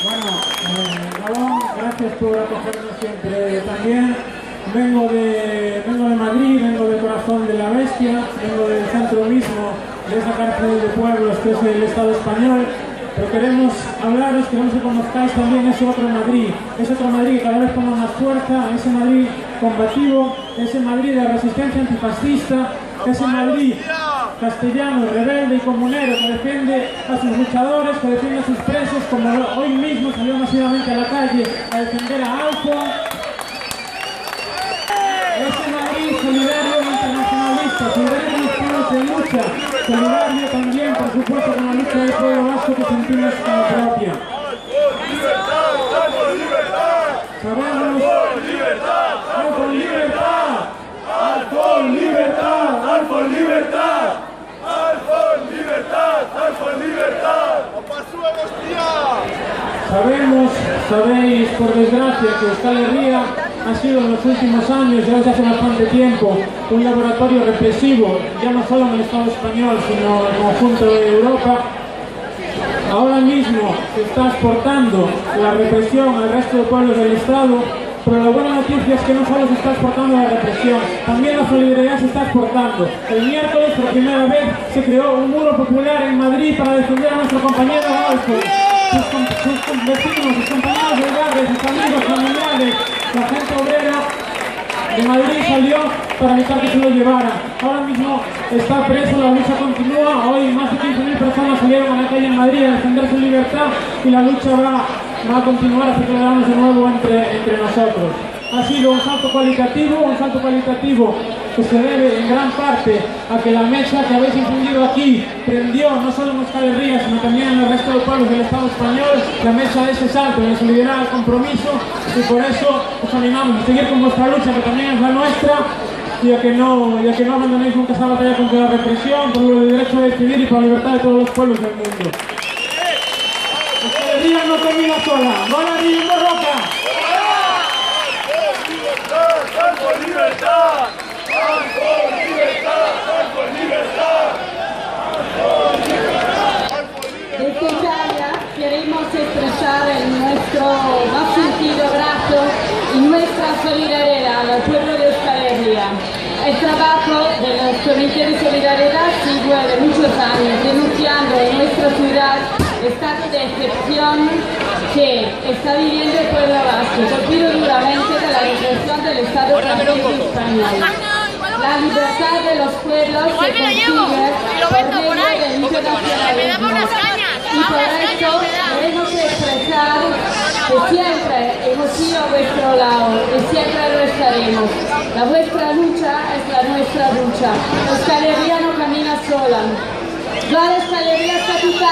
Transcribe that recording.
Bueno, Gabón, gracias por acogernos siempre. También vengo de Madrid, vengo del corazón de la bestia, vengo del centro mismo de esa cárcel de pueblos que es el Estado español. Pero queremos hablaros, queremos que conozcáis también ese otro Madrid que cada vez toma más fuerza, ese Madrid combativo, ese Madrid de resistencia antifascista, ese Madrid castellano, rebelde y comunero que defiende a sus luchadores, que defiende a sus presos, como hoy mismo salió masivamente a la calle a defender a Alfon. Ese Madrid solidario e internacionalista, solidario con los pueblos de lucha, solidario también, por supuesto, con la lucha del pueblo vasco que sentimos como propia. Sabemos... ¡Alfon libertad! ¡Alfon libertad! ¡Alfon libertad! ¡Alfon libertad! ¡Alfon libertad! Sabéis, por desgracia, que Euskal Herria ha sido en los últimos años, ya desde hace bastante tiempo, un laboratorio represivo, ya no solo en el Estado español, sino en el conjunto de Europa. Ahora mismo se está exportando la represión al resto de pueblos del Estado, pero la buena noticia es que no solo se está exportando la represión, también la solidaridad se está exportando. El miércoles, por primera vez, se creó un muro popular en Madrid para defender a nuestro compañero Alfon. Sus vecinos, sus compañeros de barrio, sus amigos, familiares, la gente obrera de Madrid salió para evitar que se lo llevaran. Ahora mismo está preso, la lucha continúa. Hoy más de 15.000 personas salieron a la calle en Madrid a defender su libertad y la lucha va a continuar hasta que lo veamos de nuevo entre nosotros. Ha sido un salto cualitativo que se debe en gran parte a que la mecha que habéis encendido aquí prendió no solo en Euskal Herria, sino también en el resto de pueblos del Estado español, la mecha de ese salto, de solidaridad al compromiso, y por eso os animamos a seguir con vuestra lucha, que también es la nuestra, y a que no abandonéis nunca esa batalla contra la represión, por el derecho a decidir y por la libertad de todos los pueblos del mundo. Euskal Herria no termina sola. ¡Hola, Guillermo Roca! ¡Alfon libertad! ¡Alfon libertad! ¡Alfon libertad! Desde Italia queremos expresar nuestro más sentido abrazo y nuestra solidaridad al pueblo de Euskal Herria. El trabajo de los comités de solidaridad sigue de muchos años denunciando en nuestra ciudad el estado de excepción que está viviendo el pueblo vasco, colpido duramente de la represión del Estado francés y español. La libertad de los pueblos se consigue por medio del internacionalismo. Y por eso queremos expresar que siempre hemos sido a vuestro lado y siempre lo estaremos. La vuestra lucha es la nuestra lucha. Euskal Herria no camina sola. Euskal Herria estatuta.